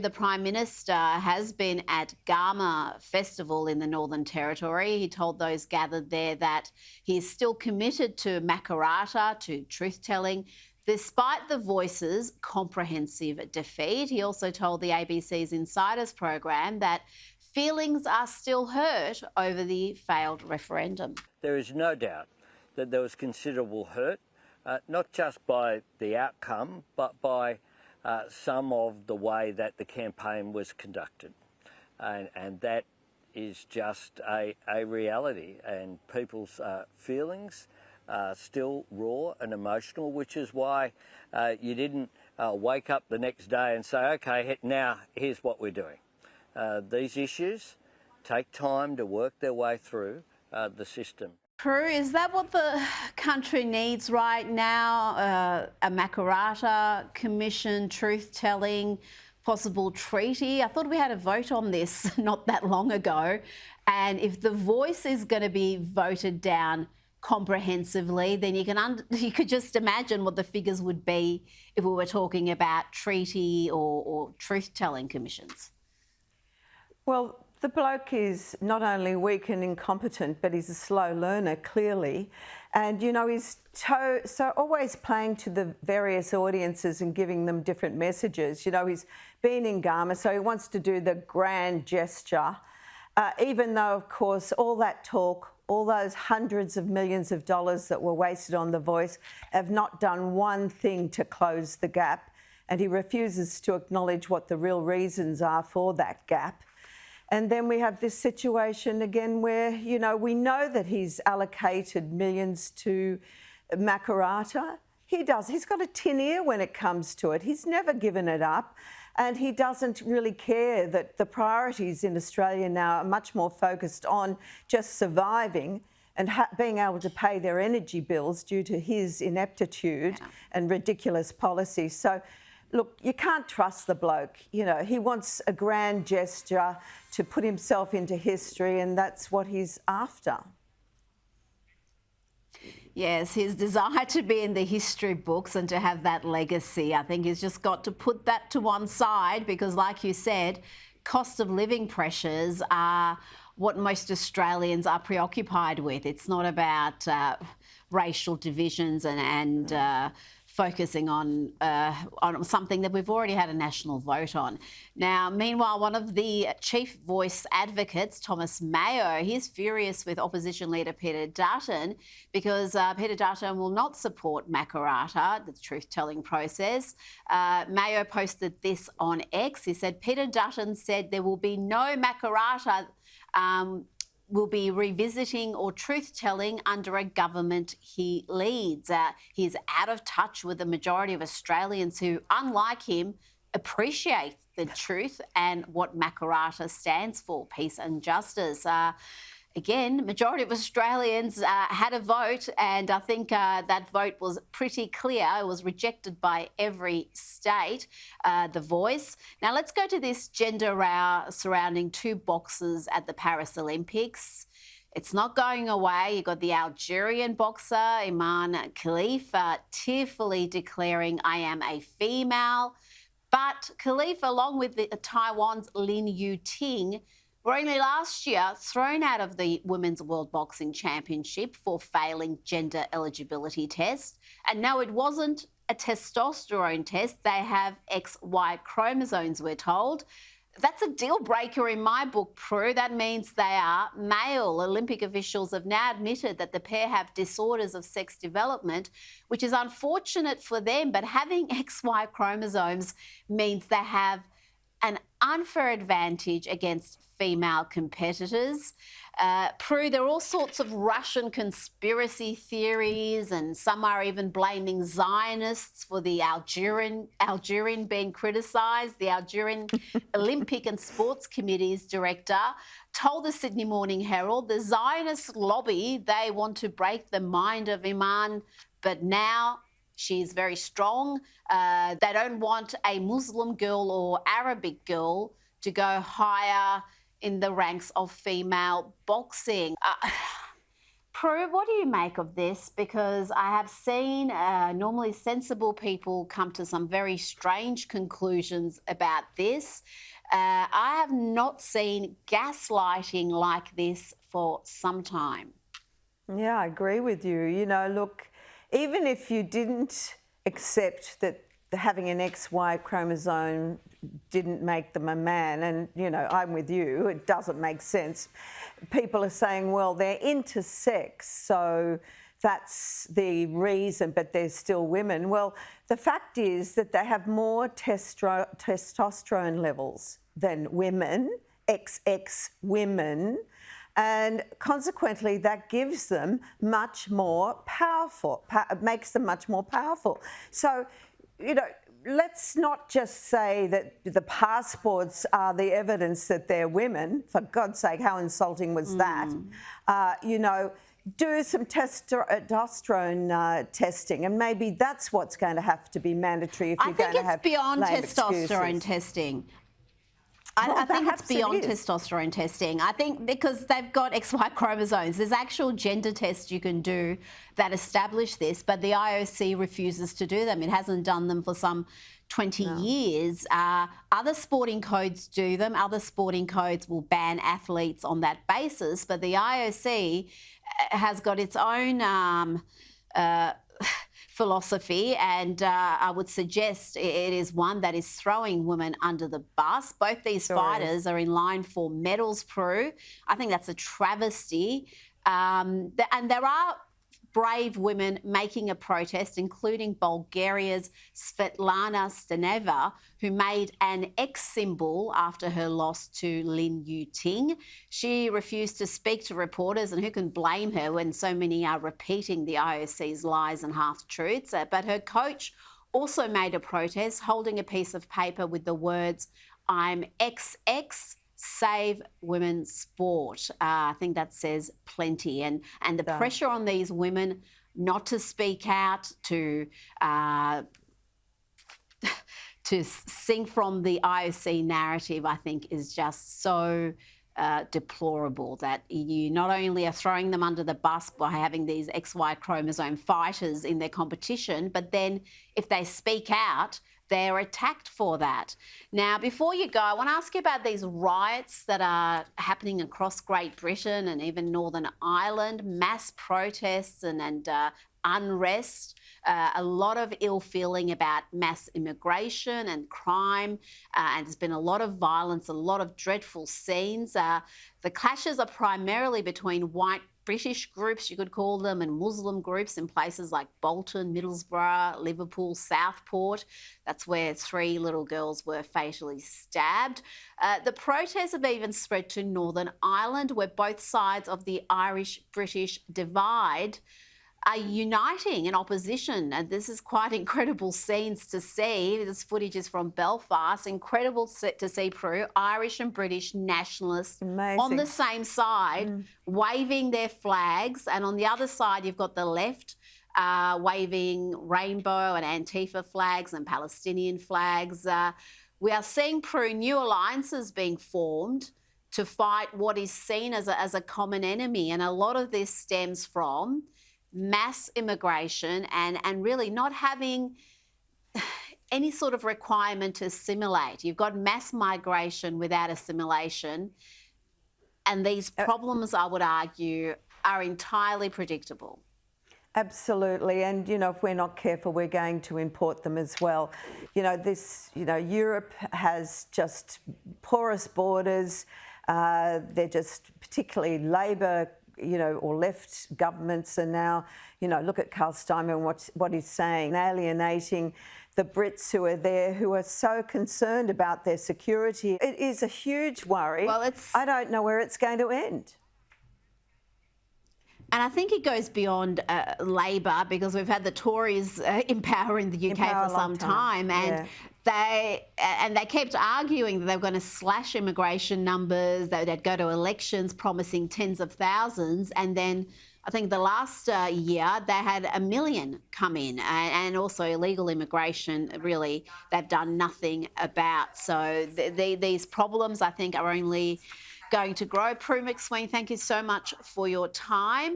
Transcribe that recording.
The Prime Minister has been at Grama Festival in the Northern Territory. He told those gathered there that he is still committed to Makarrata, to truth-telling, despite the Voice's comprehensive defeat. He also told the ABC's Insiders program that feelings are still hurt over the failed referendum. There is no doubt that there was considerable hurt, not just by the outcome, but by some of the way that the campaign was conducted. And that is just a reality. And people's feelings are still raw and emotional, which is why you didn't wake up the next day and say, OK, now here's what we're doing. These issues take time to work their way through the system. Prue, is that what the country needs right now? A Makarrata commission, truth-telling, possible treaty? I thought we had a vote on this not that long ago. And if the Voice is going to be voted down comprehensively, then you could just imagine what the figures would be if we were talking about treaty or truth-telling commissions. Well, the bloke is not only weak and incompetent, but he's a slow learner, clearly. And, you know, he's so always playing to the various audiences and giving them different messages. You know, he's been in Grama, so he wants to do the grand gesture, even though, of course, all that talk, all those hundreds of millions of dollars that were wasted on The Voice have not done one thing to close the gap. And he refuses to acknowledge what the real reasons are for that gap. And then we have this situation again where, you know, we know that he's allocated millions to Makarrata. He does. He's got a tin ear when it comes to it. He's never given it up. And he doesn't really care that the priorities in Australia now are much more focused on just surviving and being able to pay their energy bills due to his ineptitude and ridiculous policies. So, look, you can't trust the bloke. You know, he wants a grand gesture to put himself into history, and that's what he's after. Yes, his desire to be in the history books and to have that legacy, I think he's just got to put that to one side because, like you said, cost of living pressures are what most Australians are preoccupied with. It's not about racial divisions and focusing on something that we've already had a national vote on. Now, meanwhile, one of the chief Voice advocates, Thomas Mayo, he's furious with opposition leader Peter Dutton because Peter Dutton will not support Makarrata, the truth-telling process. Mayo posted this on X. He said, Peter Dutton said there will be no Makarrata will be revisiting or truth-telling under a government he leads. He's out of touch with the majority of Australians who, unlike him, appreciate the truth and what Makarrata stands for, peace and justice. Again, majority of Australians had a vote, and I think that vote was pretty clear. It was rejected by every state, The Voice. Now, let's go to this gender row surrounding two boxers at the Paris Olympics. It's not going away. You've got the Algerian boxer, Iman Khalifa, tearfully declaring, I am a female. But Khalifa, along with Taiwan's Lin Yu-ting, were only last year thrown out of the Women's World Boxing Championship for failing gender eligibility tests. And no, it wasn't a testosterone test. They have XY chromosomes, we're told. That's a deal breaker in my book, Prue. That means they are male. Olympic officials have now admitted that the pair have disorders of sex development, which is unfortunate for them. But having XY chromosomes means they have an unfair advantage against female competitors. Prue, there are all sorts of Russian conspiracy theories, and some are even blaming Zionists for the Algerian being criticised. The Algerian Olympic and Sports Committee's director told the Sydney Morning Herald the Zionist lobby, they want to break the mind of Iman, but now she's very strong. They don't want a Muslim girl or Arabic girl to go higher in the ranks of female boxing. Prue, what do you make of this? Because I have seen normally sensible people come to some very strange conclusions about this. I have not seen gaslighting like this for some time. Yeah, I agree with you. You know, look, even if you didn't accept that having an XY chromosome didn't make them a man, and, you know, I'm with you, it doesn't make sense. People are saying, well, they're intersex, so that's the reason, but they're still women. Well, the fact is that they have more testosterone levels than women, XX women, and consequently that gives them much more powerful, makes them much more powerful. So, you know, let's not just say that the passports are the evidence that they're women. For God's sake, how insulting was that? You know, do some testosterone testing, and maybe that's what's going to have to be mandatory if you're going to have beyond lame testosterone excuses. testing. Well, I think it's perhaps beyond it is. testosterone testing. I think because they've got XY chromosomes, there's actual gender tests you can do that establish this, but the IOC refuses to do them. It hasn't done them for some 20 years. Other sporting codes do them. Other sporting codes will ban athletes on that basis, but the IOC has got its own philosophy, and I would suggest it is one that is throwing women under the bus. Both these fighters are in line for medals, Prue. I think that's a travesty. And there are brave women making a protest, including Bulgaria's Svetlana Staneva, who made an X symbol after her loss to Lin Yuting. She refused to speak to reporters, and who can blame her when so many are repeating the IOC's lies and half-truths? But her coach also made a protest, holding a piece of paper with the words, "I'm XX, save women's sport." I think that says plenty. And the pressure on these women not to speak out, to sing from the IOC narrative, I think is just so deplorable, that you not only are throwing them under the bus by having these XY chromosome fighters in their competition, but then if they speak out, they're attacked for that. Now, before you go, I want to ask you about these riots that are happening across Great Britain and even Northern Ireland, mass protests and unrest, a lot of ill feeling about mass immigration and crime, and there's been a lot of violence, a lot of dreadful scenes. The clashes are primarily between white British groups, you could call them, and Muslim groups in places like Bolton, Middlesbrough, Liverpool, Southport. That's where 3 little girls were fatally stabbed. The protests have even spread to Northern Ireland, where both sides of the Irish-British divide are uniting in opposition. And this is quite incredible scenes to see. This footage is from Belfast. Incredible to see, Prue, Irish and British nationalists on the same side, waving their flags. And on the other side, you've got the left waving rainbow and Antifa flags and Palestinian flags. We are seeing, Prue, new alliances being formed to fight what is seen as a common enemy. And a lot of this stems from mass immigration and really not having any sort of requirement to assimilate. You've got mass migration without assimilation, and these problems, I would argue, are entirely predictable. Absolutely, and you know, if we're not careful, we're going to import them as well. You know, Europe has just porous borders. They're just particularly Labor, or left governments are now, look at Carl Steinman, what he's saying, alienating the Brits who are there, who are so concerned about their security. It is a huge worry. Well, I don't know where it's going to end. And I think it goes beyond Labor, because we've had the Tories in power in the UK for some time, and they kept arguing that they were going to slash immigration numbers, that they'd go to elections promising tens of thousands, and then I think the last year they had 1 million come in, and also illegal immigration, really, they've done nothing about. So these problems, I think, are only going to grow. Prue MacSween, thank you so much for your time.